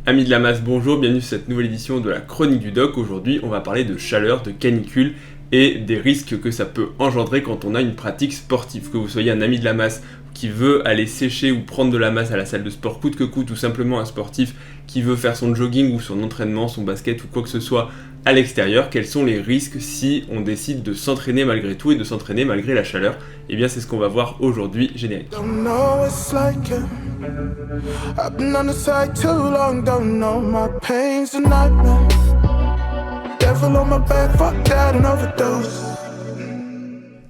Amis de la masse, bonjour, bienvenue sur cette nouvelle édition de la Chronique du Doc. Aujourd'hui, on va parler de chaleur, de canicule et des risques que ça peut engendrer quand on a une pratique sportive. Que vous soyez un ami de la masse qui veut aller sécher ou prendre de la masse à la salle de sport coûte que coûte, ou simplement un sportif qui veut faire son jogging ou son entraînement, son basket ou quoi que ce soit à l'extérieur, quels sont les risques si on décide de s'entraîner malgré tout et de s'entraîner malgré la chaleur? Et bien c'est ce qu'on va voir aujourd'hui, générique. I've been on the side too long, don't know my pain's a nightmare. Devil on my back, fuck that and overdose.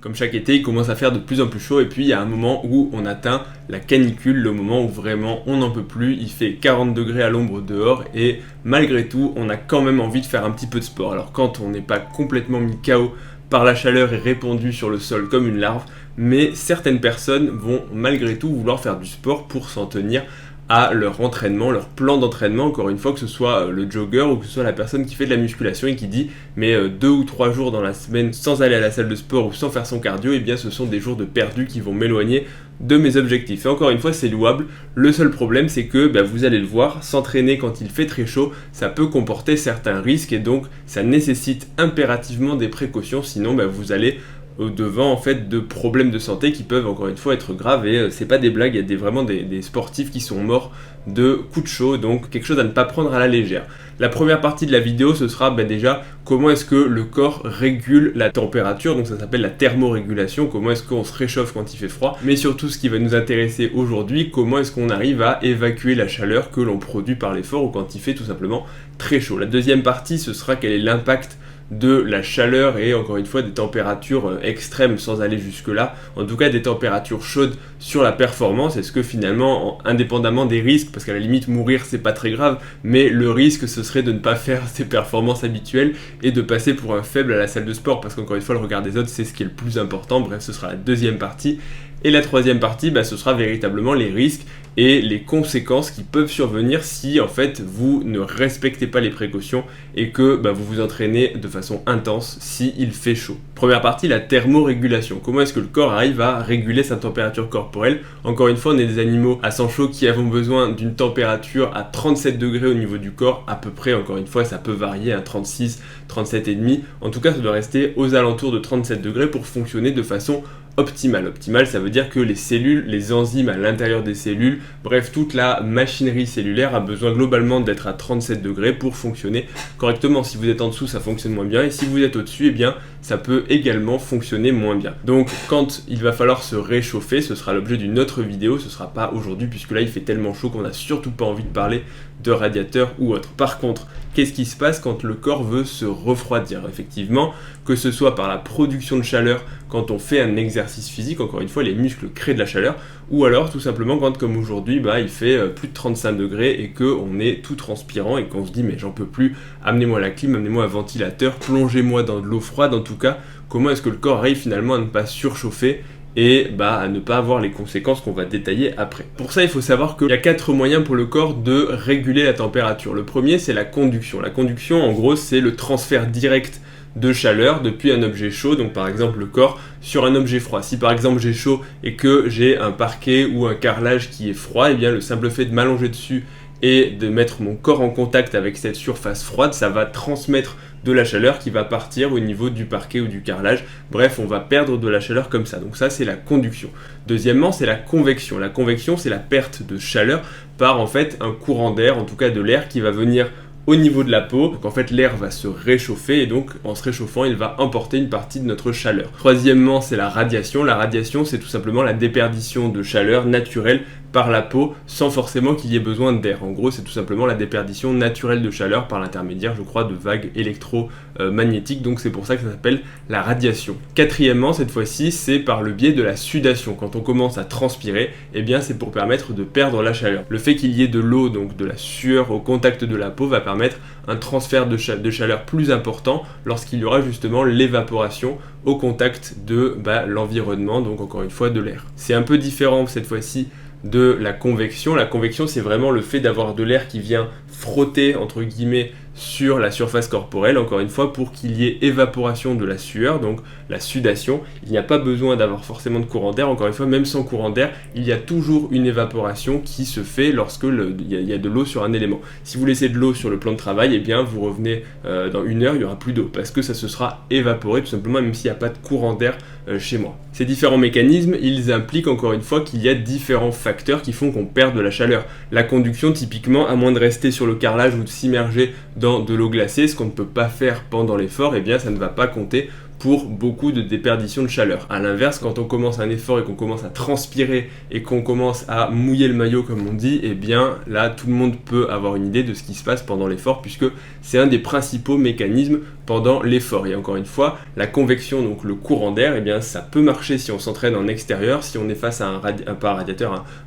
Comme chaque été, il commence à faire de plus en plus chaud et puis il y a un moment où on atteint la canicule, le moment où vraiment on n'en peut plus, il fait 40 degrés à l'ombre dehors et malgré tout, on a quand même envie de faire un petit peu de sport. Alors quand on n'est pas complètement mis KO par la chaleur et répandu sur le sol comme une larve, mais certaines personnes vont malgré tout vouloir faire du sport pour s'en tenir à leur entraînement, leur plan d'entraînement, encore une fois, que ce soit le jogger ou que ce soit la personne qui fait de la musculation et qui dit mais 2 ou 3 jours dans la semaine sans aller à la salle de sport ou sans faire son cardio, et bien ce sont des jours de perdu qui vont m'éloigner de mes objectifs. Et encore une fois, c'est louable. Le seul problème, c'est que vous allez le voir, s'entraîner quand il fait très chaud, ça peut comporter certains risques et donc ça nécessite impérativement des précautions, sinon vous allez au-devant en fait de problèmes de santé qui peuvent encore une fois être graves et c'est pas des blagues, il y a vraiment des sportifs qui sont morts de coups de chaud, donc quelque chose à ne pas prendre à la légère. La première partie de la vidéo, ce sera déjà comment est-ce que le corps régule la température, donc ça s'appelle la thermorégulation, comment est-ce qu'on se réchauffe quand il fait froid, mais surtout ce qui va nous intéresser aujourd'hui, comment est-ce qu'on arrive à évacuer la chaleur que l'on produit par l'effort ou quand il fait tout simplement très chaud. La deuxième partie, ce sera quel est l'impact de la chaleur et encore une fois des températures extrêmes sans aller jusque là, en tout cas des températures chaudes sur la performance. Est-ce que finalement, indépendamment des risques, parce qu'à la limite mourir c'est pas très grave, mais le risque ce serait de ne pas faire ses performances habituelles et de passer pour un faible à la salle de sport, parce qu'encore une fois le regard des autres c'est ce qui est le plus important. Bref, ce sera la deuxième partie. Et la troisième partie, ce sera véritablement les risques et les conséquences qui peuvent survenir si en fait vous ne respectez pas les précautions et que vous vous entraînez de façon intense si il fait chaud. Première partie, la thermorégulation. Comment est-ce que le corps arrive à réguler sa température corporelle? Encore une fois, on est des animaux à sang chaud qui avons besoin d'une température à 37 degrés au niveau du corps, à peu près. Encore une fois, ça peut varier à 36, 37,5. En tout cas, ça doit rester aux alentours de 37 degrés pour fonctionner de façon optimale. Optimale, ça veut dire que les cellules, les enzymes à l'intérieur des cellules, bref, toute la machinerie cellulaire a besoin globalement d'être à 37 degrés pour fonctionner correctement. Si vous êtes en dessous, ça fonctionne moins bien, et si vous êtes au-dessus, ça peut également fonctionner moins bien. Donc, quand il va falloir se réchauffer, ce sera l'objet d'une autre vidéo, ce sera pas aujourd'hui, puisque là, il fait tellement chaud qu'on n'a surtout pas envie de parler de radiateur ou autre. Par contre, qu'est-ce qui se passe quand le corps veut se refroidir? Effectivement, que ce soit par la production de chaleur quand on fait un exercice physique, encore une fois, les muscles créent de la chaleur, ou alors tout simplement quand, comme aujourd'hui, il fait plus de 35 degrés et qu'on est tout transpirant et qu'on se dit mais j'en peux plus, amenez-moi la clim, amenez-moi un ventilateur, plongez-moi dans de l'eau froide. En tout cas, comment est-ce que le corps arrive finalement à ne pas surchauffer et à ne pas avoir les conséquences qu'on va détailler après. Pour ça, il faut savoir qu'il y a 4 moyens pour le corps de réguler la température. Le premier, c'est la conduction. La conduction, en gros, c'est le transfert direct de chaleur depuis un objet chaud, donc par exemple le corps, sur un objet froid. Si par exemple j'ai chaud et que j'ai un parquet ou un carrelage qui est froid, le simple fait de m'allonger dessus et de mettre mon corps en contact avec cette surface froide, ça va transmettre de la chaleur qui va partir au niveau du parquet ou du carrelage. Bref, on va perdre de la chaleur comme ça. Donc ça, c'est la conduction. Deuxièmement, c'est la convection. La convection, c'est la perte de chaleur par en fait un courant d'air, en tout cas de l'air qui va venir au niveau de la peau. Donc en fait l'air va se réchauffer et donc en se réchauffant il va emporter une partie de notre chaleur. Troisièmement, c'est la radiation. La radiation, c'est tout simplement la déperdition de chaleur naturelle par la peau sans forcément qu'il y ait besoin d'air. En gros, c'est tout simplement la déperdition naturelle de chaleur par l'intermédiaire, je crois, de vagues électromagnétiques. Donc c'est pour ça que ça s'appelle la radiation. Quatrièmement, cette fois-ci, c'est par le biais de la sudation. Quand on commence à transpirer, c'est pour permettre de perdre la chaleur. Le fait qu'il y ait de l'eau, donc de la sueur au contact de la peau, va permettre un transfert de chaleur plus important lorsqu'il y aura justement l'évaporation au contact de l'environnement, donc encore une fois de l'air. C'est un peu différent cette fois-ci de la convection. La convection, c'est vraiment le fait d'avoir de l'air qui vient frotter, entre guillemets, sur la surface corporelle, encore une fois, pour qu'il y ait évaporation de la sueur, donc la sudation. Il n'y a pas besoin d'avoir forcément de courant d'air, encore une fois, même sans courant d'air, il y a toujours une évaporation qui se fait lorsque il y a de l'eau sur un élément. Si vous laissez de l'eau sur le plan de travail, eh bien vous revenez dans 1 heure, il n'y aura plus d'eau, parce que ça se sera évaporé tout simplement, même s'il n'y a pas de courant d'air chez moi. Ces différents mécanismes, ils impliquent encore une fois qu'il y a différents facteurs qui font qu'on perd de la chaleur. La conduction, typiquement, à moins de rester sur le carrelage ou de s'immerger dans de l'eau glacée, ce qu'on ne peut pas faire pendant l'effort, eh bien ça ne va pas compter pour beaucoup de déperdition de chaleur. A l'inverse, quand on commence un effort et qu'on commence à transpirer et qu'on commence à mouiller le maillot comme on dit, eh bien là tout le monde peut avoir une idée de ce qui se passe pendant l'effort, puisque c'est un des principaux mécanismes pendant l'effort. Et encore une fois, la convection, donc le courant d'air, eh bien ça peut marcher si on s'entraîne en extérieur, si on est face à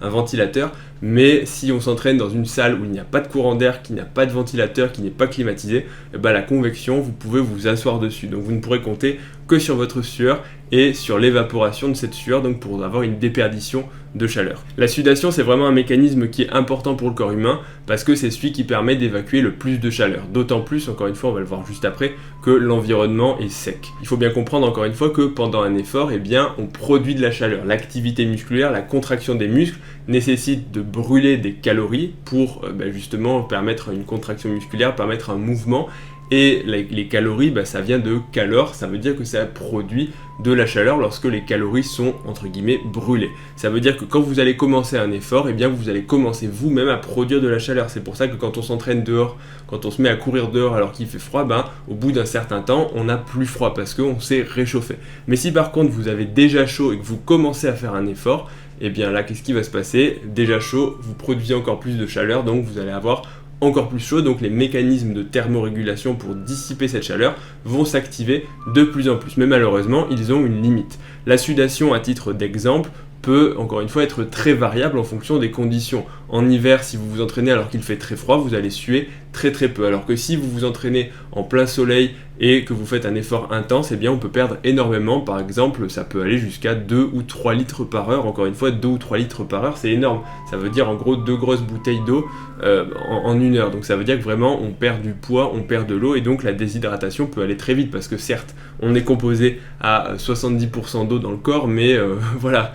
un ventilateur, mais si on s'entraîne dans une salle où il n'y a pas de courant d'air, qui n'a pas de ventilateur, qui n'est pas climatisé, eh bien la convection, vous pouvez vous asseoir dessus. Donc vous ne pourrez compter que sur votre sueur et sur l'évaporation de cette sueur, donc pour avoir une déperdition de chaleur. La sudation, c'est vraiment un mécanisme qui est important pour le corps humain parce que c'est celui qui permet d'évacuer le plus de chaleur. D'autant plus, encore une fois, on va le voir juste après, que l'environnement est sec. Il faut bien comprendre encore une fois que pendant un effort, eh bien, on produit de la chaleur. L'activité musculaire, la contraction des muscles nécessite de brûler des calories pour justement permettre une contraction musculaire, permettre un mouvement. Et les calories, ça vient de calor, ça veut dire que ça produit de la chaleur lorsque les calories sont, entre guillemets, brûlées. Ça veut dire que quand vous allez commencer un effort, eh bien vous allez commencer vous-même à produire de la chaleur. C'est pour ça que quand on s'entraîne dehors, quand on se met à courir dehors alors qu'il fait froid, au bout d'un certain temps, on n'a plus froid parce qu'on s'est réchauffé. Mais si par contre vous avez déjà chaud et que vous commencez à faire un effort, eh bien là, qu'est-ce qui va se passer? Déjà chaud, vous produisez encore plus de chaleur, donc vous allez avoir encore plus chaud, donc les mécanismes de thermorégulation pour dissiper cette chaleur vont s'activer de plus en plus. Mais malheureusement, ils ont une limite. La sudation, à titre d'exemple, peut encore une fois être très variable en fonction des conditions. En hiver, si vous vous entraînez alors qu'il fait très froid, vous allez suer très très peu. Alors que si vous vous entraînez en plein soleil et que vous faites un effort intense, eh bien on peut perdre énormément. Par exemple, ça peut aller jusqu'à 2 ou 3 litres par heure. Encore une fois, 2 ou 3 litres par heure, c'est énorme. Ça veut dire en gros 2 grosses bouteilles d'eau en 1 heure. Donc ça veut dire que vraiment on perd du poids, on perd de l'eau et donc la déshydratation peut aller très vite parce que certes, on est composé à 70% d'eau dans le corps, mais voilà,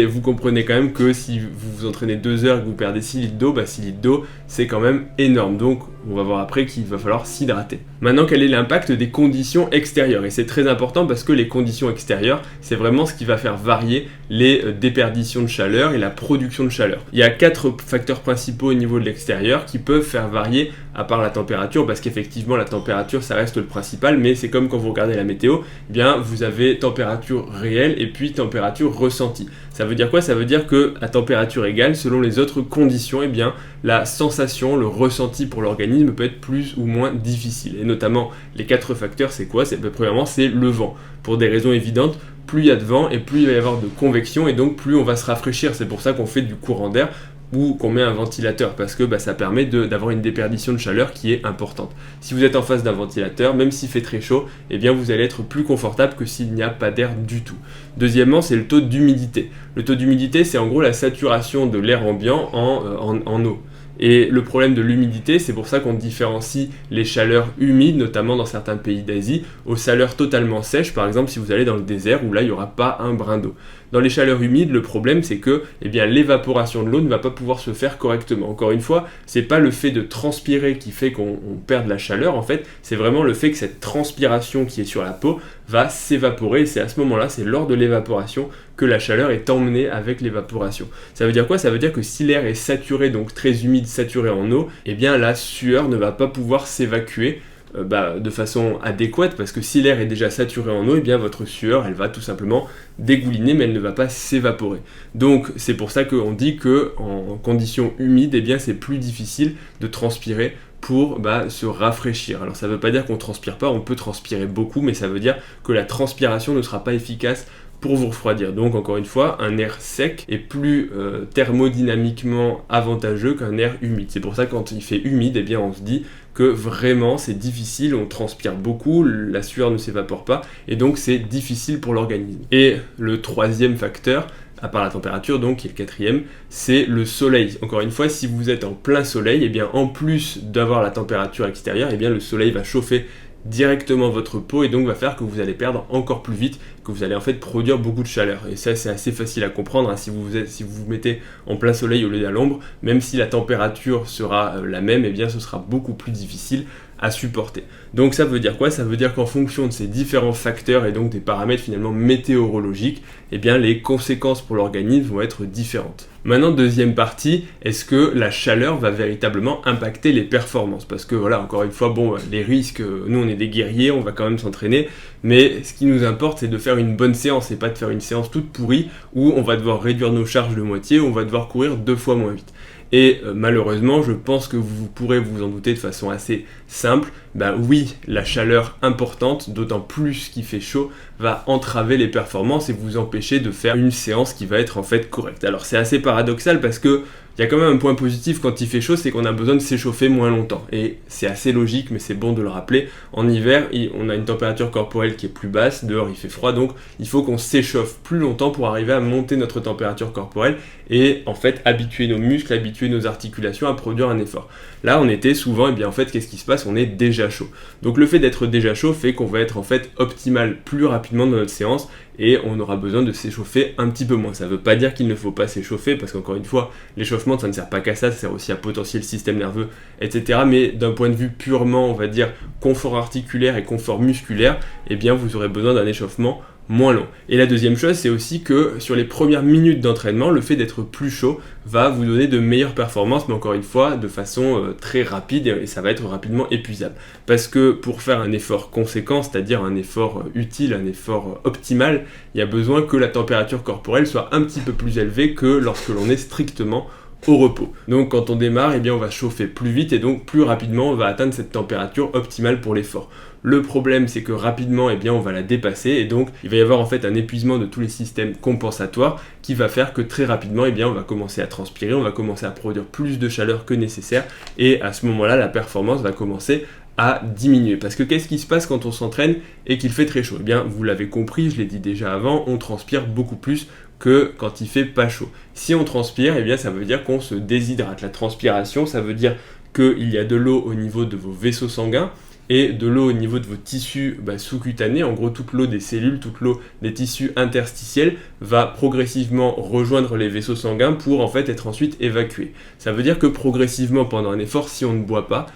vous comprenez quand même que si vous vous entraînez 2 heures et que vous perdez 6 litres d'eau, 6 litres d'eau, c'est quand même énorme. Donc on va voir après qu'il va falloir s'hydrater. Maintenant, quel est l'impact des conditions extérieures? Et c'est très important parce que les conditions extérieures, c'est vraiment ce qui va faire varier les déperditions de chaleur et la production de chaleur. Il y a 4 facteurs principaux au niveau de l'extérieur qui peuvent faire varier, à part la température, parce qu'effectivement la température ça reste le principal, mais c'est comme quand vous regardez la météo, eh bien vous avez température réelle et puis température ressentie. Ça veut dire quoi? Ça veut dire que à température égale, selon les autres conditions, eh bien la sensation, le ressenti pour l'organisme peut être plus ou moins difficile. Et notamment, les 4 facteurs, c'est quoi? Premièrement, c'est le vent. Pour des raisons évidentes, plus il y a de vent et plus il va y avoir de convection et donc plus on va se rafraîchir. C'est pour ça qu'on fait du courant d'air ou qu'on met un ventilateur parce que ça permet d'avoir une déperdition de chaleur qui est importante. Si vous êtes en face d'un ventilateur, même s'il fait très chaud, eh bien vous allez être plus confortable que s'il n'y a pas d'air du tout. Deuxièmement, c'est le taux d'humidité. Le taux d'humidité, c'est en gros la saturation de l'air ambiant en eau. Et le problème de l'humidité, c'est pour ça qu'on différencie les chaleurs humides, notamment dans certains pays d'Asie, aux chaleurs totalement sèches, par exemple si vous allez dans le désert où là il n'y aura pas un brin d'eau. Dans les chaleurs humides, le problème c'est que l'évaporation de l'eau ne va pas pouvoir se faire correctement. Encore une fois, c'est pas le fait de transpirer qui fait qu'on perd de la chaleur, en fait, c'est vraiment le fait que cette transpiration qui est sur la peau va s'évaporer et c'est à ce moment-là, c'est lors de l'évaporation que la chaleur est emmenée avec l'évaporation. Ça veut dire quoi? Ça veut dire que si l'air est saturé, donc très humide, saturé en eau, eh bien la sueur ne va pas pouvoir s'évacuer de façon adéquate parce que si l'air est déjà saturé en eau, eh bien votre sueur elle va tout simplement dégouliner mais elle ne va pas s'évaporer. Donc c'est pour ça qu'on dit que en conditions humides, eh bien c'est plus difficile de transpirer pour se rafraîchir. Alors ça ne veut pas dire qu'on ne transpire pas, on peut transpirer beaucoup, mais ça veut dire que la transpiration ne sera pas efficace pour vous refroidir. Donc encore une fois, un air sec est plus thermodynamiquement avantageux qu'un air humide. C'est pour ça que quand il fait humide, eh bien on se dit que vraiment c'est difficile, on transpire beaucoup, la sueur ne s'évapore pas et donc c'est difficile pour l'organisme. Et le troisième facteur, à part la température donc, qui est le quatrième, c'est le soleil. Encore une fois, si vous êtes en plein soleil, et bien en plus d'avoir la température extérieure, et bien le soleil va chauffer directement votre peau et donc va faire que vous allez perdre encore plus vite, que vous allez en fait produire beaucoup de chaleur. Et ça c'est assez facile à comprendre, hein. Si vous vous mettez en plein soleil au lieu à l'ombre, même si la température sera la même, et bien ce sera beaucoup plus difficile à supporter. Donc ça veut dire quoi? Ça veut dire qu'en fonction de ces différents facteurs et donc des paramètres finalement météorologiques, eh bien les conséquences pour l'organisme vont être différentes. Maintenant, deuxième partie, est-ce que la chaleur va véritablement impacter les performances? Parce que voilà, encore une fois, bon, les risques, nous on est des guerriers, on va quand même s'entraîner, mais ce qui nous importe c'est de faire une bonne séance et pas de faire une séance toute pourrie où on va devoir réduire nos charges de moitié, où on va devoir courir 2 fois moins vite. Et malheureusement, je pense que vous pourrez vous en douter de façon assez simple, oui, la chaleur importante, d'autant plus qu'il fait chaud, va entraver les performances et vous empêcher de faire une séance qui va être en fait correcte. Alors c'est assez paradoxal parce que il y a quand même un point positif quand il fait chaud, c'est qu'on a besoin de s'échauffer moins longtemps. Et c'est assez logique, mais c'est bon de le rappeler. En hiver, on a une température corporelle qui est plus basse, dehors il fait froid, donc il faut qu'on s'échauffe plus longtemps pour arriver à monter notre température corporelle et en fait habituer nos muscles, habituer nos articulations à produire un effort. Là, en été, souvent, en fait, qu'est-ce qui se passe? On est déjà chaud. Donc le fait d'être déjà chaud fait qu'on va être en fait optimal plus rapidement dans notre séance et on aura besoin de s'échauffer un petit peu moins. Ça ne veut pas dire qu'il ne faut pas s'échauffer, parce qu'encore une fois, l'échauffement, ça ne sert pas qu'à ça sert aussi à potentier le système nerveux, etc. Mais d'un point de vue purement, on va dire, confort articulaire et confort musculaire, eh bien, vous aurez besoin d'un échauffement moins long. Et la deuxième chose, c'est aussi que sur les premières minutes d'entraînement, le fait d'être plus chaud va vous donner de meilleures performances, mais encore une fois, de façon très rapide, et ça va être rapidement épuisable. Parce que pour faire un effort conséquent, c'est-à-dire un effort utile, un effort optimal, il y a besoin que la température corporelle soit un petit peu plus élevée que lorsque l'on est strictement au repos. Donc quand on démarre, on va chauffer plus vite et donc plus rapidement on va atteindre cette température optimale pour l'effort. Le problème c'est que rapidement on va la dépasser et donc il va y avoir en fait un épuisement de tous les systèmes compensatoires qui va faire que très rapidement on va commencer à transpirer, on va commencer à produire plus de chaleur que nécessaire et à ce moment-là la performance va commencer à diminuer. Parce que qu'est-ce qui se passe quand on s'entraîne et qu'il fait très chaud? Vous l'avez compris, je l'ai dit déjà avant, on transpire beaucoup plus que quand il fait pas chaud. Si on transpire, ça veut dire qu'on se déshydrate. La transpiration, ça veut dire qu'il y a de l'eau au niveau de vos vaisseaux sanguins et de l'eau au niveau de vos tissus sous-cutanés. En gros, toute l'eau des cellules, toute l'eau des tissus interstitiels va progressivement rejoindre les vaisseaux sanguins pour en fait être ensuite évacuée. Ça veut dire que progressivement, pendant un effort, si on ne boit pas,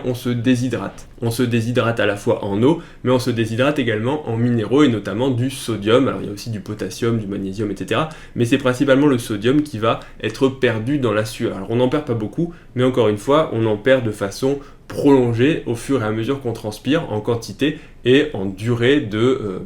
on se déshydrate. On se déshydrate à la fois en eau, mais on se déshydrate également en minéraux et notamment du sodium. Alors il y a aussi du potassium, du magnésium, etc. Mais c'est principalement le sodium qui va être perdu dans la sueur. Alors on n'en perd pas beaucoup, mais encore une fois, on en perd de façon prolongée au fur et à mesure qu'on transpire en quantité et en durée de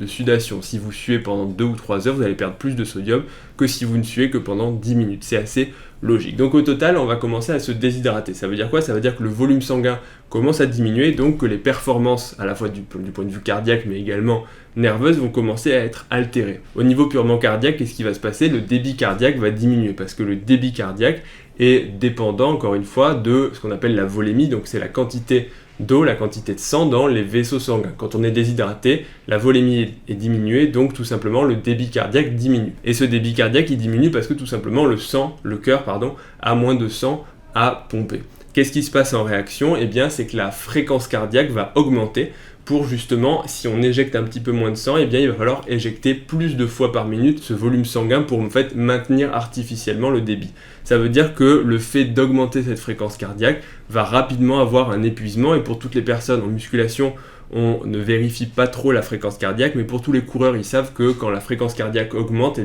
sudation. Si vous suez pendant 2 ou 3 heures, vous allez perdre plus de sodium que si vous ne suez que pendant 10 minutes. C'est assez logique. Donc au total, on va commencer à se déshydrater. Ça veut dire quoi? Ça veut dire que le volume sanguin commence à diminuer, donc que les performances, à la fois du point de vue cardiaque, mais également nerveuses, vont commencer à être altérées. Au niveau purement cardiaque, qu'est-ce qui va se passer? Le débit cardiaque va diminuer, parce que le débit cardiaque est dépendant, encore une fois, de ce qu'on appelle la volémie, donc c'est la quantité d'eau, la quantité de sang dans les vaisseaux sanguins. Quand on est déshydraté, la volémie est diminuée, donc tout simplement le débit cardiaque diminue. Et ce débit cardiaque, il diminue parce que tout simplement le cœur, a moins de sang à pomper. Qu'est-ce qui se passe en réaction? C'est que la fréquence cardiaque va augmenter pour justement, si on éjecte un petit peu moins de sang, il va falloir éjecter plus de fois par minute ce volume sanguin pour en fait maintenir artificiellement le débit. Ça veut dire que le fait d'augmenter cette fréquence cardiaque va rapidement avoir un épuisement et pour toutes les personnes en musculation, on ne vérifie pas trop la fréquence cardiaque, mais pour tous les coureurs, ils savent que quand la fréquence cardiaque augmente,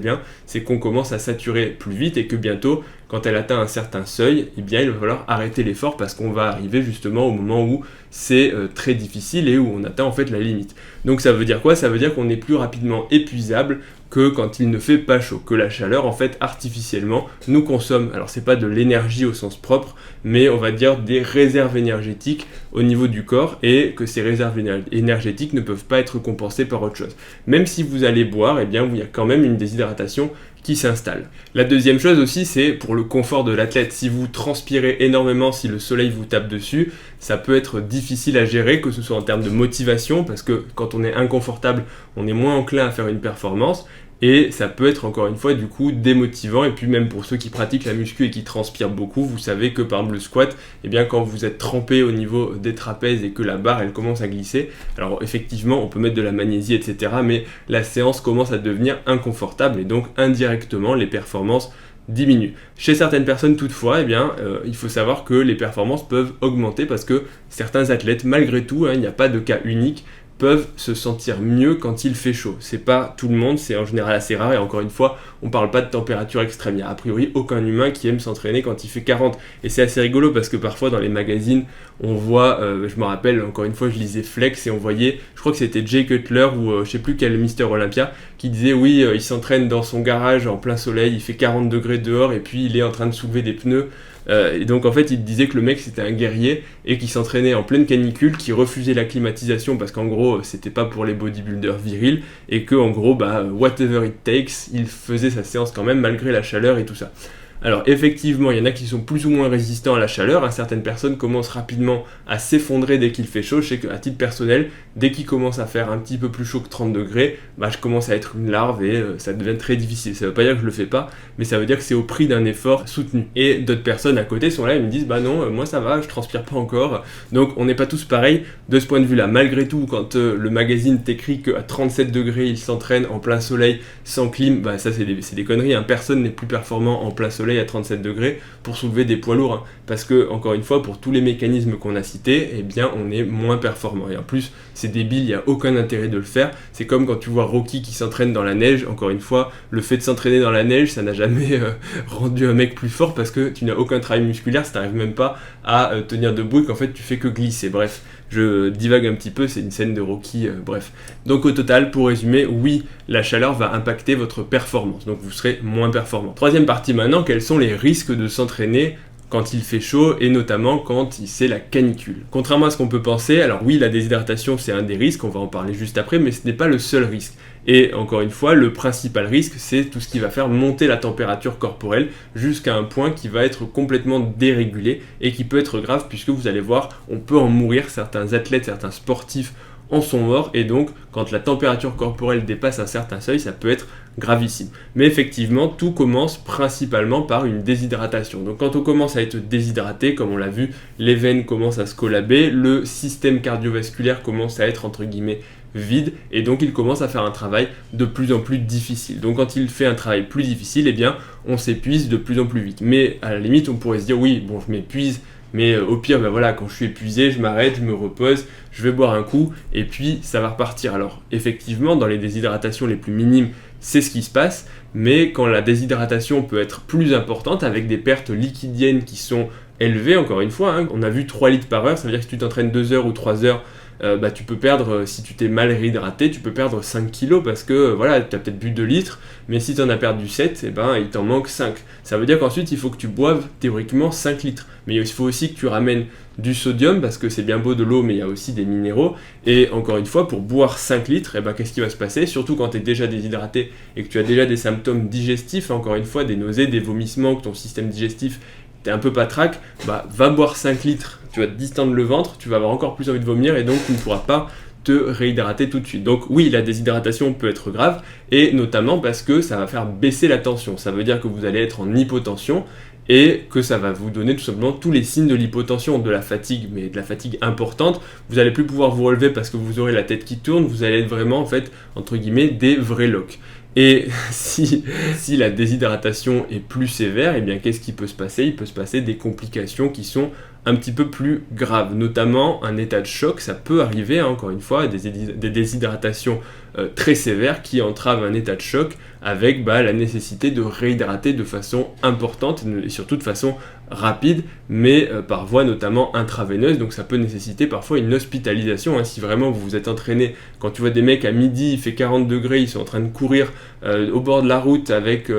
c'est qu'on commence à saturer plus vite et que bientôt, quand elle atteint un certain seuil, il va falloir arrêter l'effort parce qu'on va arriver justement au moment où c'est très difficile et où on atteint en fait la limite. Donc ça veut dire quoi? Ça veut dire qu'on est plus rapidement épuisable que quand il ne fait pas chaud, que la chaleur en fait artificiellement nous consomme, alors c'est pas de l'énergie au sens propre, mais on va dire des réserves énergétiques au niveau du corps et que ces réserves énergétiques ne peuvent pas être compensées par autre chose. Même si vous allez boire, il y a quand même une déshydratation qui s'installe. La deuxième chose aussi, c'est pour le confort de l'athlète. Si vous transpirez énormément, si le soleil vous tape dessus, ça peut être difficile à gérer, que ce soit en termes de motivation, parce que quand on est inconfortable, on est moins enclin à faire une performance, et ça peut être encore une fois du coup démotivant. Et puis même pour ceux qui pratiquent la muscu et qui transpirent beaucoup, vous savez que par exemple le squat, eh bien quand vous êtes trempé au niveau des trapèzes et que la barre elle commence à glisser, alors effectivement on peut mettre de la magnésie etc, mais la séance commence à devenir inconfortable et donc indirectement les performances diminuent. Chez certaines personnes toutefois, il faut savoir que les performances peuvent augmenter parce que certains athlètes, malgré tout, il n'y a pas de cas unique, peuvent se sentir mieux quand il fait chaud. C'est pas tout le monde, c'est en général assez rare, et encore une fois, on parle pas de température extrême. Il n'y a a priori aucun humain qui aime s'entraîner quand il fait 40. Et c'est assez rigolo parce que parfois dans les magazines, on voit, je me rappelle, encore une fois, je lisais Flex et on voyait, je crois que c'était Jay Cutler ou je sais plus quel Mister Olympia, qui disait oui, il s'entraîne dans son garage en plein soleil, il fait 40 degrés dehors et puis il est en train de soulever des pneus. Et donc en fait il disait que le mec c'était un guerrier et qu'il s'entraînait en pleine canicule, qui refusait la climatisation parce qu'en gros c'était pas pour les bodybuilders virils et que en gros whatever it takes, il faisait sa séance quand même malgré la chaleur et tout ça. Alors effectivement, il y en a qui sont plus ou moins résistants à la chaleur, certaines personnes commencent rapidement à s'effondrer dès qu'il fait chaud. Je sais qu'à titre personnel, dès qu'il commence à faire un petit peu plus chaud que 30 degrés, je commence à être une larve et ça devient très difficile. Ça veut pas dire que je le fais pas, mais ça veut dire que c'est au prix d'un effort soutenu. Et d'autres personnes à côté sont là et me disent non, moi ça va, je transpire pas encore. Donc on n'est pas tous pareils de ce point de vue-là. Malgré tout, quand le magazine t'écrit qu'à 37 degrés il s'entraîne en plein soleil sans clim, ça c'est des conneries, personne n'est plus performant en plein soleil à 37 degrés pour soulever des poids lourds, parce que encore une fois, pour tous les mécanismes qu'on a cités, on est moins performant, et en plus c'est débile, il n'y a aucun intérêt de le faire. C'est comme quand tu vois Rocky qui s'entraîne dans la neige. Encore une fois, le fait de s'entraîner dans la neige, ça n'a jamais rendu un mec plus fort parce que tu n'as aucun travail musculaire, ça t'arrive même pas à tenir debout et qu'en fait tu fais que glisser. Bref, je divague un petit peu, c'est une scène de Rocky, bref. Donc au total, pour résumer, oui, la chaleur va impacter votre performance, donc vous serez moins performant. Troisième partie maintenant, quels sont les risques de s'entraîner quand il fait chaud et notamment quand c'est la canicule. Contrairement à ce qu'on peut penser, alors oui, la déshydratation c'est un des risques, on va en parler juste après, mais ce n'est pas le seul risque. Et encore une fois, le principal risque, c'est tout ce qui va faire monter la température corporelle jusqu'à un point qui va être complètement dérégulé et qui peut être grave, puisque vous allez voir, on peut en mourir. Certains athlètes, certains sportifs en sont morts, et donc quand la température corporelle dépasse un certain seuil, ça peut être gravissime. Mais effectivement, tout commence principalement par une déshydratation. Donc quand on commence à être déshydraté, comme on l'a vu, les veines commencent à se collaber, le système cardiovasculaire commence à être entre guillemets vide, et donc il commence à faire un travail de plus en plus difficile. Donc quand il fait un travail plus difficile, on s'épuise de plus en plus vite. Mais à la limite, on pourrait se dire oui, bon, je m'épuise, mais au pire, quand je suis épuisé, je m'arrête, je me repose, je vais boire un coup, et puis ça va repartir. Alors effectivement, dans les déshydratations les plus minimes, c'est ce qui se passe, mais quand la déshydratation peut être plus importante, avec des pertes liquidiennes qui sont élevées, encore une fois, on a vu 3 litres par heure, ça veut dire que si tu t'entraînes 2 heures ou 3 heures, tu peux perdre, si tu t'es mal réhydraté, tu peux perdre 5 kilos parce que tu as peut-être bu 2 litres, mais si tu en as perdu 7, il t'en manque 5. Ça veut dire qu'ensuite il faut que tu boives théoriquement 5 litres. Mais il faut aussi que tu ramènes du sodium parce que c'est bien beau de l'eau, mais il y a aussi des minéraux. Et encore une fois, pour boire 5 litres, qu'est-ce qui va se passer? Surtout quand tu es déjà déshydraté et que tu as déjà des symptômes digestifs, encore une fois, des nausées, des vomissements, que ton système digestif t'es un peu patraque, va boire 5 litres, tu vas te distendre le ventre, tu vas avoir encore plus envie de vomir et donc tu ne pourras pas te réhydrater tout de suite. Donc oui, la déshydratation peut être grave, et notamment parce que ça va faire baisser la tension. Ça veut dire que vous allez être en hypotension et que ça va vous donner tout simplement tous les signes de l'hypotension, de la fatigue, mais de la fatigue importante. Vous n'allez plus pouvoir vous relever parce que vous aurez la tête qui tourne, vous allez être vraiment en fait, entre guillemets, des vrais loques. Et si la déshydratation est plus sévère, qu'est-ce qui peut se passer? Il peut se passer des complications qui sont un petit peu plus graves, notamment un état de choc. Ça peut arriver, encore une fois, des déshydratations très sévères qui entravent un état de choc avec la nécessité de réhydrater de façon importante et surtout de façon rapide, mais par voie notamment intraveineuse. Donc ça peut nécessiter parfois une hospitalisation, si vraiment vous vous êtes entraîné. Quand tu vois des mecs à midi, il fait 40 degrés, ils sont en train de courir au bord de la route avec...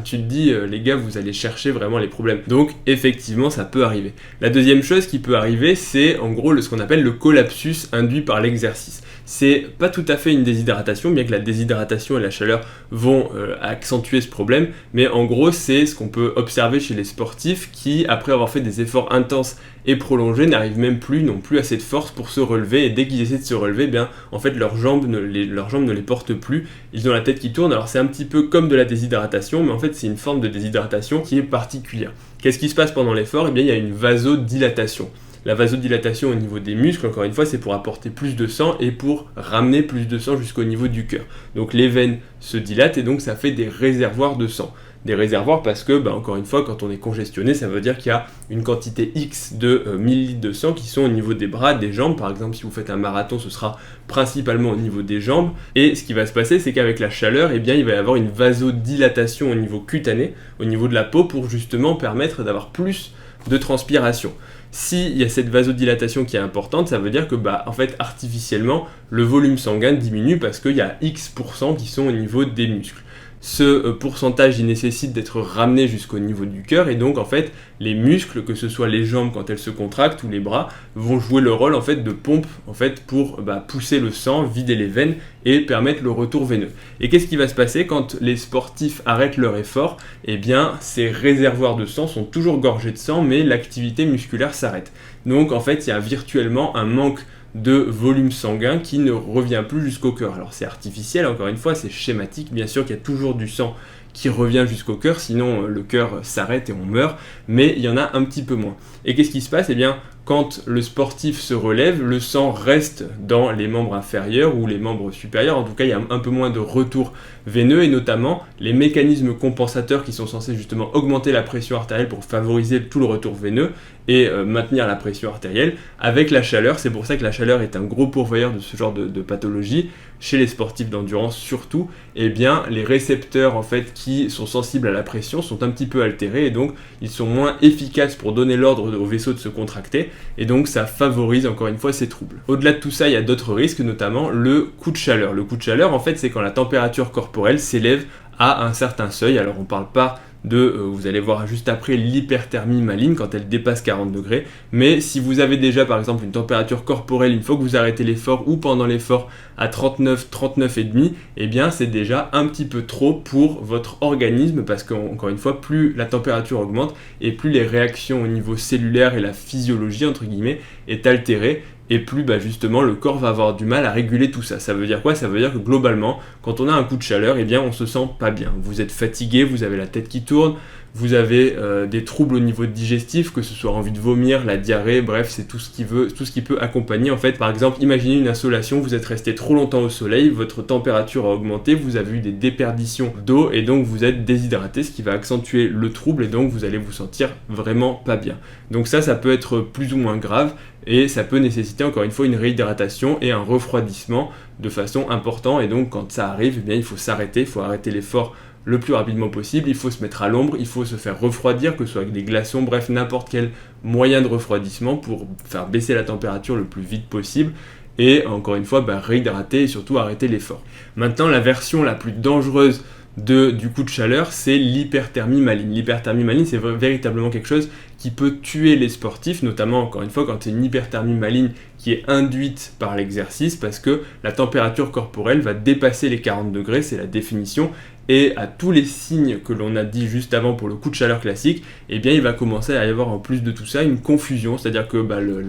tu te dis, les gars, vous allez chercher vraiment les problèmes. Donc effectivement, ça peut arriver. La deuxième chose qui peut arriver, c'est en gros ce qu'on appelle le collapsus induit par l'exercice. C'est pas tout à fait une déshydratation, bien que la déshydratation et la chaleur vont accentuer ce problème, mais en gros c'est ce qu'on peut observer chez les sportifs qui, après avoir fait des efforts intenses est prolongé, n'arrivent même plus, n'ont plus assez de force pour se relever, et dès qu'ils essaient de se relever, eh bien, en fait leurs jambes ne les portent plus, ils ont la tête qui tourne. Alors c'est un petit peu comme de la déshydratation, mais en fait c'est une forme de déshydratation qui est particulière. Qu'est-ce qui se passe pendant l'effort? Eh bien il y a une vasodilatation. La vasodilatation au niveau des muscles, encore une fois, c'est pour apporter plus de sang et pour ramener plus de sang jusqu'au niveau du cœur. Donc les veines se dilatent et donc ça fait des réservoirs de sang. Des réservoirs parce que, encore une fois, quand on est congestionné, ça veut dire qu'il y a une quantité X de millilitres de sang qui sont au niveau des bras, des jambes. Par exemple, si vous faites un marathon, ce sera principalement au niveau des jambes. Et ce qui va se passer, c'est qu'avec la chaleur, eh bien, il va y avoir une vasodilatation au niveau cutané, au niveau de la peau, pour justement permettre d'avoir plus de transpiration. S'il y a cette vasodilatation qui est importante, ça veut dire que en fait, artificiellement, le volume sanguin diminue parce qu'il y a X% qui sont au niveau des muscles. Ce pourcentage, il nécessite d'être ramené jusqu'au niveau du cœur, et donc en fait, les muscles, que ce soit les jambes quand elles se contractent ou les bras, vont jouer le rôle en fait de pompe en fait pour pousser le sang, vider les veines et permettre le retour veineux. Et qu'est-ce qui va se passer quand les sportifs arrêtent leur effort? Eh bien, ces réservoirs de sang sont toujours gorgés de sang, mais l'activité musculaire s'arrête. Donc en fait, il y a virtuellement un manque de volume sanguin qui ne revient plus jusqu'au cœur. Alors c'est artificiel, encore une fois, c'est schématique, bien sûr qu'il y a toujours du sang qui revient jusqu'au cœur, sinon le cœur s'arrête et on meurt, mais il y en a un petit peu moins. Et qu'est-ce qui se passe? Eh bien, quand le sportif se relève, le sang reste dans les membres inférieurs ou les membres supérieurs. En tout cas, il y a un peu moins de retour veineux, et notamment les mécanismes compensateurs qui sont censés justement augmenter la pression artérielle pour favoriser tout le retour veineux et maintenir la pression artérielle avec la chaleur. C'est pour ça que la chaleur est un gros pourvoyeur de ce genre de pathologie. Chez les sportifs d'endurance surtout, eh bien, les récepteurs en fait qui sont sensibles à la pression sont un petit peu altérés, et donc ils sont moins efficaces pour donner l'ordre au vaisseau de se contracter, et donc ça favorise encore une fois ces troubles. Au-delà de tout ça, il y a d'autres risques, notamment le coup de chaleur. Le coup de chaleur, en fait, c'est quand la température corporelle s'élève à un certain seuil. Alors on ne parle pas vous allez voir juste après, l'hyperthermie maligne quand elle dépasse 40 degrés, mais si vous avez déjà par exemple une température corporelle une fois que vous arrêtez l'effort ou pendant l'effort à 39,5, eh bien c'est déjà un petit peu trop pour votre organisme, parce qu'encore une fois, plus la température augmente et plus les réactions au niveau cellulaire et la physiologie entre guillemets est altérée, et plus justement le corps va avoir du mal à réguler tout ça. Ça veut dire quoi? Ça veut dire que globalement, quand on a un coup de chaleur, eh bien on se sent pas bien. Vous êtes fatigué, vous avez la tête qui tourne, vous avez des troubles au niveau digestif, que ce soit envie de vomir, la diarrhée, bref, c'est tout ce qui peut accompagner. En fait, par exemple, imaginez une insolation, vous êtes resté trop longtemps au soleil, votre température a augmenté, vous avez eu des déperditions d'eau et donc vous êtes déshydraté, ce qui va accentuer le trouble et donc vous allez vous sentir vraiment pas bien. Donc ça peut être plus ou moins grave et ça peut nécessiter encore une fois une réhydratation et un refroidissement de façon importante, et donc quand ça arrive, eh bien, il faut s'arrêter, il faut arrêter l'effort le plus rapidement possible, il faut se mettre à l'ombre, il faut se faire refroidir, que ce soit avec des glaçons, bref, n'importe quel moyen de refroidissement pour faire baisser la température le plus vite possible, et encore une fois, réhydrater et surtout arrêter l'effort. Maintenant, la version la plus dangereuse du coup de chaleur, c'est l'hyperthermie maligne. L'hyperthermie maligne, c'est véritablement quelque chose qui peut tuer les sportifs, notamment encore une fois quand c'est une hyperthermie maligne qui est induite par l'exercice, parce que la température corporelle va dépasser les 40 degrés, c'est la définition, et à tous les signes que l'on a dit juste avant pour le coup de chaleur classique, eh bien il va commencer à y avoir en plus de tout ça une confusion, c'est-à-dire que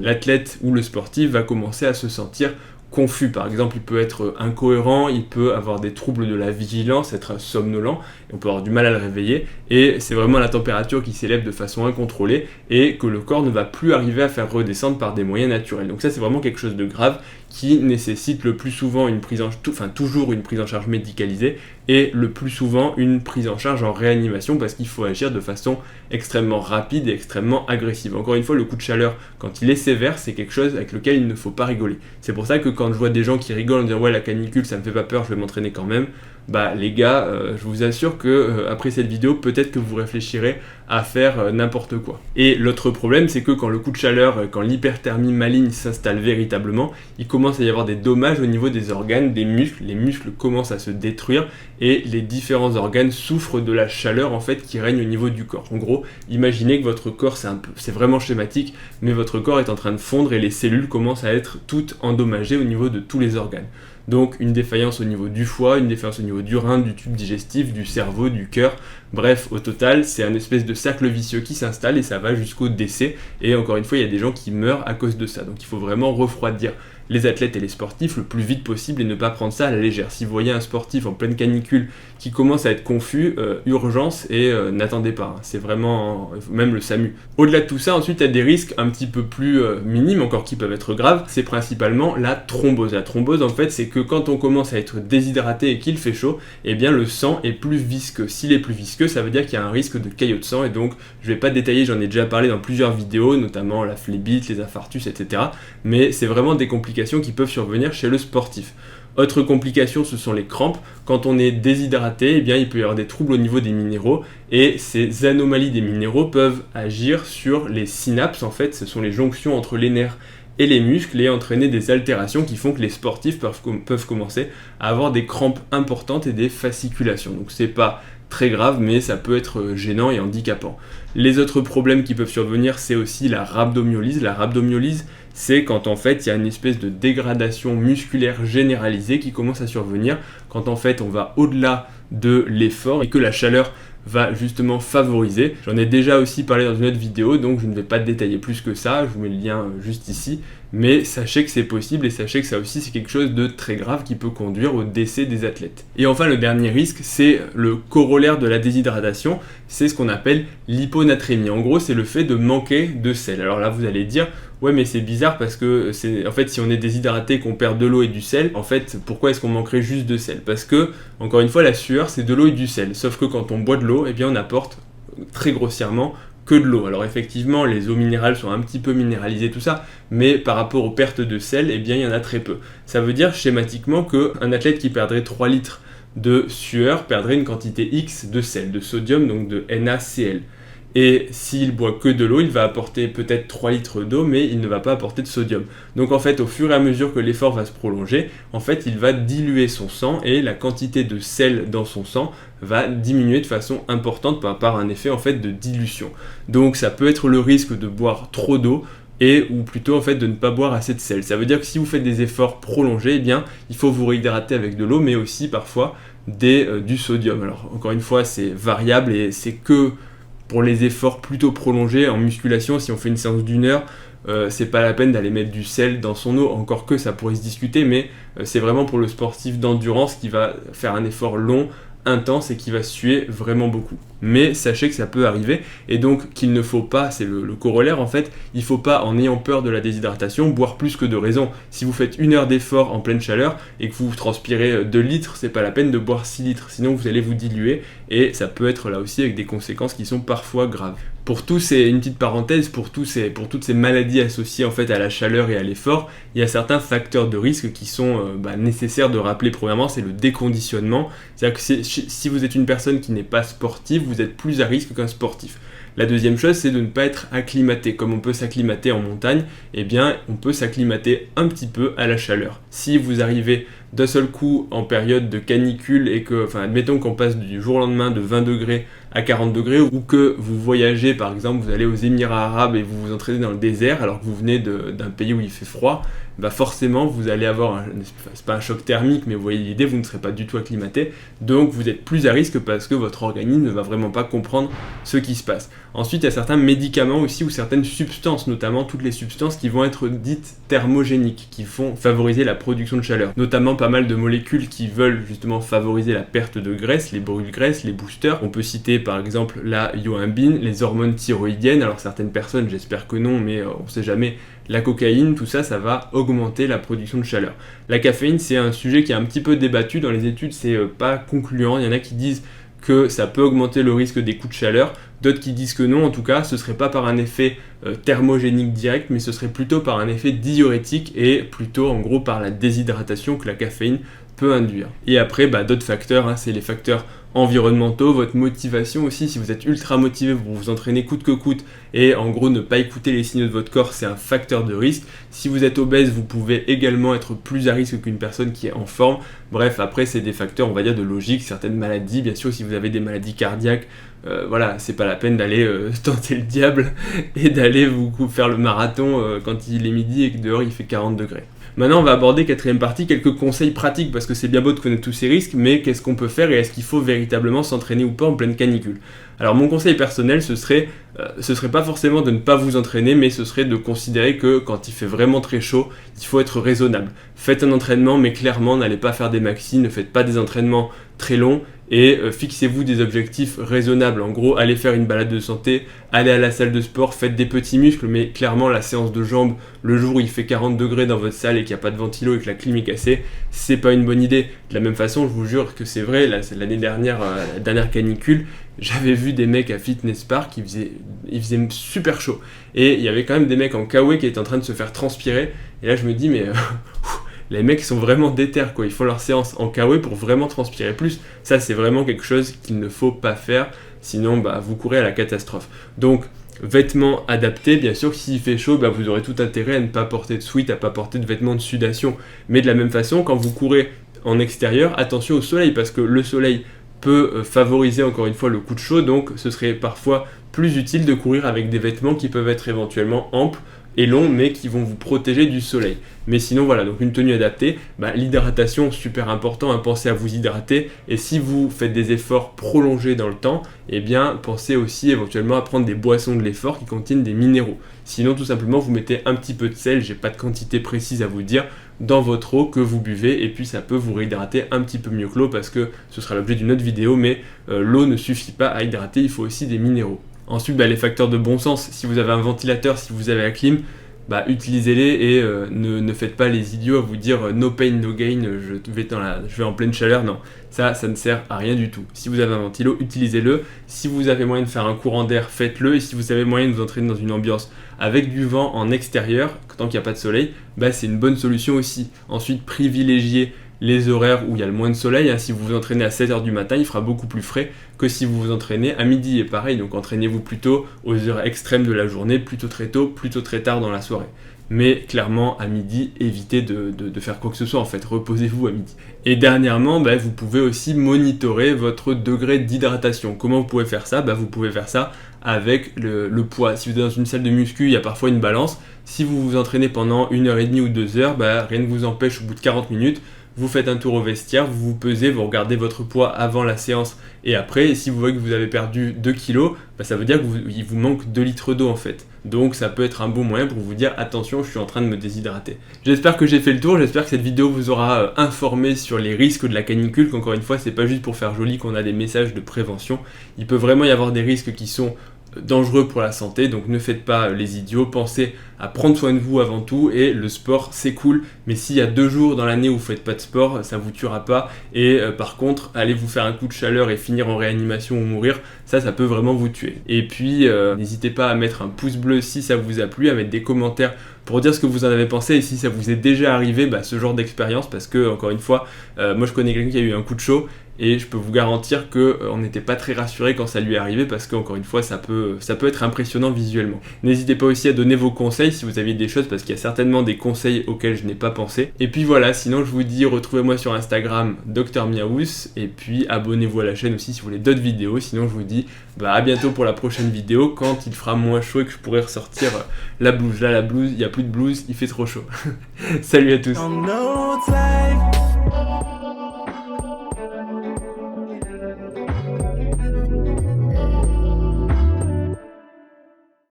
l'athlète ou le sportif va commencer à se sentir confus. Par exemple, il peut être incohérent, il peut avoir des troubles de la vigilance, être somnolent, et on peut avoir du mal à le réveiller, et c'est vraiment la température qui s'élève de façon incontrôlée et que le corps ne va plus arriver à faire redescendre par des moyens naturels. Donc ça, c'est vraiment quelque chose de grave qui nécessite le plus souvent toujours une prise en charge médicalisée, et le plus souvent une prise en charge en réanimation, parce qu'il faut agir de façon extrêmement rapide et extrêmement agressive. Encore une fois, le coup de chaleur, quand il est sévère, c'est quelque chose avec lequel il ne faut pas rigoler. C'est pour ça que quand je vois des gens qui rigolent en disant « ouais, la canicule, ça me fait pas peur, je vais m'entraîner quand même », les gars, je vous assure que après cette vidéo, peut-être que vous réfléchirez à faire n'importe quoi. Et l'autre problème, c'est que quand le coup de chaleur, quand l'hyperthermie maligne s'installe véritablement, il commence à y avoir des dommages au niveau des organes, des muscles. Les muscles commencent à se détruire et les différents organes souffrent de la chaleur en fait qui règne au niveau du corps. En gros, imaginez que votre corps, c'est vraiment schématique, mais votre corps est en train de fondre et les cellules commencent à être toutes endommagées au niveau de tous les organes. Donc une défaillance au niveau du foie, une défaillance au niveau du rein, du tube digestif, du cerveau, du cœur. Bref, au total, c'est un espèce de cercle vicieux qui s'installe et ça va jusqu'au décès. Et encore une fois, il y a des gens qui meurent à cause de ça. Donc il faut vraiment refroidir les athlètes et les sportifs le plus vite possible et ne pas prendre ça à la légère. Si vous voyez un sportif en pleine canicule qui commence à être confus, urgence et n'attendez pas. C'est vraiment, même le SAMU. Au-delà de tout ça, ensuite, il y a des risques un petit peu plus minimes, encore qui peuvent être graves. C'est principalement la thrombose. La thrombose, en fait, c'est que quand on commence à être déshydraté et qu'il fait chaud, eh bien le sang est plus visqueux. S'il est plus visqueux, ça veut dire qu'il y a un risque de caillot de sang et donc je vais pas détailler, j'en ai déjà parlé dans plusieurs vidéos, notamment la phlébite, les infarctus, etc. Mais c'est vraiment des complications qui peuvent survenir chez le sportif. Autre complication, ce sont les crampes. Quand on est déshydraté, eh bien, il peut y avoir des troubles au niveau des minéraux et ces anomalies des minéraux peuvent agir sur les synapses. En fait, ce sont les jonctions entre les nerfs et les muscles et entraîner des altérations qui font que les sportifs peuvent commencer à avoir des crampes importantes et des fasciculations. Donc c'est pas très grave, mais ça peut être gênant et handicapant. Les autres problèmes qui peuvent survenir, c'est aussi la rhabdomyolyse. La rhabdomyolyse, c'est quand en fait il y a une espèce de dégradation musculaire généralisée qui commence à survenir, quand en fait on va au-delà de l'effort et que la chaleur va justement favoriser. J'en ai déjà aussi parlé dans une autre vidéo, donc je ne vais pas détailler plus que ça, je vous mets le lien juste ici, mais sachez que c'est possible et sachez que ça aussi c'est quelque chose de très grave qui peut conduire au décès des athlètes. Et enfin le dernier risque, c'est le corollaire de la déshydratation, c'est ce qu'on appelle l'hyponatrémie. En gros, c'est le fait de manquer de sel. Alors là vous allez dire, ouais mais c'est bizarre parce que en fait si on est déshydraté, qu'on perd de l'eau et du sel, en fait pourquoi est-ce qu'on manquerait juste de sel? Parce que, encore une fois, la sueur c'est de l'eau et du sel, sauf que quand on boit de l'eau, eh bien on apporte très grossièrement que de l'eau. Alors effectivement, les eaux minérales sont un petit peu minéralisées, tout ça, mais par rapport aux pertes de sel, eh bien il y en a très peu. Ça veut dire schématiquement qu'un athlète qui perdrait 3 litres de sueur perdrait une quantité X de sel, de sodium, donc de NaCl. Et s'il boit que de l'eau, il va apporter peut-être 3 litres d'eau, mais il ne va pas apporter de sodium. Donc en fait, au fur et à mesure que l'effort va se prolonger, en fait, il va diluer son sang et la quantité de sel dans son sang va diminuer de façon importante par un effet en fait de dilution. Donc ça peut être le risque de boire trop d'eau ou plutôt en fait de ne pas boire assez de sel. Ça veut dire que si vous faites des efforts prolongés, eh bien, il faut vous réhydrater avec de l'eau, mais aussi parfois du sodium. Alors encore une fois, c'est variable et c'est que pour les efforts plutôt prolongés en musculation. Si on fait une séance d'1 heure, c'est pas la peine d'aller mettre du sel dans son eau, encore que ça pourrait se discuter, mais c'est vraiment pour le sportif d'endurance qui va faire un effort long, intense et qui va suer vraiment beaucoup. Mais sachez que ça peut arriver et donc qu'il ne faut pas, c'est le corollaire en fait, il ne faut pas, en ayant peur de la déshydratation, boire plus que de raison. Si vous faites 1 heure d'effort en pleine chaleur et que vous transpirez 2 litres, c'est pas la peine de boire 6 litres, sinon vous allez vous diluer et ça peut être là aussi avec des conséquences qui sont parfois graves. Pour tous, c'est une petite parenthèse, pour toutes ces maladies associées en fait à la chaleur et à l'effort, il y a certains facteurs de risque qui sont nécessaires de rappeler. Premièrement, c'est le déconditionnement, c'est-à-dire que si vous êtes une personne qui n'est pas sportive, vous êtes plus à risque qu'un sportif. La deuxième chose, c'est de ne pas être acclimaté. Comme on peut s'acclimater en montagne, eh bien, on peut s'acclimater un petit peu à la chaleur. Si vous arrivez d'un seul coup en période de canicule et que, admettons qu'on passe du jour au lendemain de 20 degrés à 40 degrés ou que vous voyagez, par exemple, vous allez aux Émirats Arabes et vous vous entraînez dans le désert alors que vous venez d'un pays où il fait froid, bah forcément vous allez avoir, c'est pas un choc thermique, mais vous voyez l'idée, vous ne serez pas du tout acclimaté, donc vous êtes plus à risque parce que votre organisme ne va vraiment pas comprendre ce qui se passe. Ensuite, il y a certains médicaments aussi ou certaines substances, notamment toutes les substances qui vont être dites thermogéniques, qui vont favoriser la production de chaleur, notamment pas mal de molécules qui veulent justement favoriser la perte de graisse, les brûle-graisse, les boosters. On peut citer par exemple la yohimbine, les hormones thyroïdiennes, alors certaines personnes, j'espère que non, mais on ne sait jamais, la cocaïne, tout ça, ça va augmenter la production de chaleur. La caféine, c'est un sujet qui est un petit peu débattu dans les études, c'est pas concluant, il y en a qui disent que ça peut augmenter le risque des coups de chaleur, d'autres qui disent que non, en tout cas, ce serait pas par un effet thermogénique direct, mais ce serait plutôt par un effet diurétique et plutôt en gros par la déshydratation que la caféine peut induire. Et après, d'autres facteurs, c'est les facteurs environnementaux, votre motivation aussi, si vous êtes ultra motivé, vous vous entraînez coûte que coûte et en gros ne pas écouter les signaux de votre corps, c'est un facteur de risque. Si vous êtes obèse, vous pouvez également être plus à risque qu'une personne qui est en forme. Bref, après c'est des facteurs, on va dire, de logique, certaines maladies, bien sûr si vous avez des maladies cardiaques, voilà, c'est pas la peine d'aller tenter le diable et d'aller vous faire le marathon quand il est midi et que dehors il fait 40 degrés. Maintenant, on va aborder, quatrième partie, quelques conseils pratiques, parce que c'est bien beau de connaître tous ces risques, mais qu'est-ce qu'on peut faire et est-ce qu'il faut véritablement s'entraîner ou pas en pleine canicule? Alors mon conseil personnel, ce serait pas forcément de ne pas vous entraîner, mais ce serait de considérer que quand il fait vraiment très chaud, il faut être raisonnable. Faites un entraînement, mais clairement, n'allez pas faire des maxis, ne faites pas des entraînements très longs, et fixez-vous des objectifs raisonnables. En gros, allez faire une balade de santé, allez à la salle de sport, faites des petits muscles, mais clairement la séance de jambes, le jour où il fait 40 degrés dans votre salle et qu'il n'y a pas de ventilo et que la clim est cassée, c'est pas une bonne idée. De la même façon, je vous jure que c'est vrai, l'année dernière, la dernière canicule, j'avais vu des mecs à Fitness Park, il faisait super chaud. Et il y avait quand même des mecs en kawaii qui étaient en train de se faire transpirer, et là je me dis mais... les mecs sont vraiment déter, quoi. Ils font leur séance en kawaii pour vraiment transpirer plus. Ça, c'est vraiment quelque chose qu'il ne faut pas faire, sinon vous courez à la catastrophe. Donc, vêtements adaptés, bien sûr, s'il fait chaud, vous aurez tout intérêt à ne pas porter de sweat, à ne pas porter de vêtements de sudation. Mais de la même façon, quand vous courez en extérieur, attention au soleil, parce que le soleil peut favoriser encore une fois le coup de chaud, donc ce serait parfois plus utile de courir avec des vêtements qui peuvent être éventuellement amples et longs, mais qui vont vous protéger du soleil. Mais sinon, voilà, donc une tenue adaptée, l'hydratation, super important, pensez à vous hydrater, et si vous faites des efforts prolongés dans le temps, pensez aussi éventuellement à prendre des boissons de l'effort qui contiennent des minéraux. Sinon, tout simplement, vous mettez un petit peu de sel, j'ai pas de quantité précise à vous dire, dans votre eau que vous buvez, et puis ça peut vous réhydrater un petit peu mieux que l'eau, parce que ce sera l'objet d'une autre vidéo, mais l'eau ne suffit pas à hydrater, il faut aussi des minéraux. Ensuite, les facteurs de bon sens, si vous avez un ventilateur, si vous avez la clim, utilisez-les et ne faites pas les idiots à vous dire no pain, no gain, je vais en pleine chaleur, non. Ça ne sert à rien du tout. Si vous avez un ventilo, utilisez-le. Si vous avez moyen de faire un courant d'air, faites-le. Et si vous avez moyen de vous entraîner dans une ambiance avec du vent en extérieur, tant qu'il n'y a pas de soleil, c'est une bonne solution aussi. Ensuite, privilégiez les horaires où il y a le moins de soleil. Si vous vous entraînez à 7h du matin, il fera beaucoup plus frais que si vous vous entraînez à midi. Et pareil, donc entraînez-vous plutôt aux heures extrêmes de la journée, plutôt très tôt, plutôt très tard dans la soirée. Mais clairement, à midi, évitez de faire quoi que ce soit, en fait, reposez-vous à midi. Et dernièrement, vous pouvez aussi monitorer votre degré d'hydratation. Comment vous pouvez faire ça? Vous pouvez faire ça avec le poids. Si vous êtes dans une salle de muscu, il y a parfois une balance. Si vous vous entraînez pendant 1h30 ou 2h, rien ne vous empêche au bout de 40 minutes, vous faites un tour au vestiaire, vous vous pesez, vous regardez votre poids avant la séance et après, et si vous voyez que vous avez perdu 2 kg, ça veut dire qu'il vous manque 2 litres d'eau en fait. Donc ça peut être un bon moyen pour vous dire attention, je suis en train de me déshydrater. J'espère que j'ai fait le tour, j'espère que cette vidéo vous aura informé sur les risques de la canicule, qu'encore une fois, c'est pas juste pour faire joli qu'on a des messages de prévention. Il peut vraiment y avoir des risques qui sont dangereux pour la santé, donc ne faites pas les idiots, pensez à prendre soin de vous avant tout, et le sport c'est cool, mais s'il y a 2 jours dans l'année où vous faites pas de sport, ça vous tuera pas, et par contre, allez vous faire un coup de chaleur et finir en réanimation ou mourir, ça peut vraiment vous tuer. Et puis, n'hésitez pas à mettre un pouce bleu si ça vous a plu, à mettre des commentaires pour dire ce que vous en avez pensé, et si ça vous est déjà arrivé, ce genre d'expérience, parce que, encore une fois, moi je connais quelqu'un qui a eu un coup de chaud, et je peux vous garantir qu'on n'était pas très rassuré quand ça lui est arrivé, parce qu'encore une fois, ça peut être impressionnant visuellement. N'hésitez pas aussi à donner vos conseils si vous aviez des choses, parce qu'il y a certainement des conseils auxquels je n'ai pas pensé. Et puis voilà, sinon je vous dis, retrouvez-moi sur Instagram, Dr Miaous, et puis abonnez-vous à la chaîne aussi si vous voulez d'autres vidéos. Sinon je vous dis à bientôt pour la prochaine vidéo, quand il fera moins chaud et que je pourrai ressortir la blouse. Là, la blouse, il n'y a plus de blouse, il fait trop chaud. Salut à tous.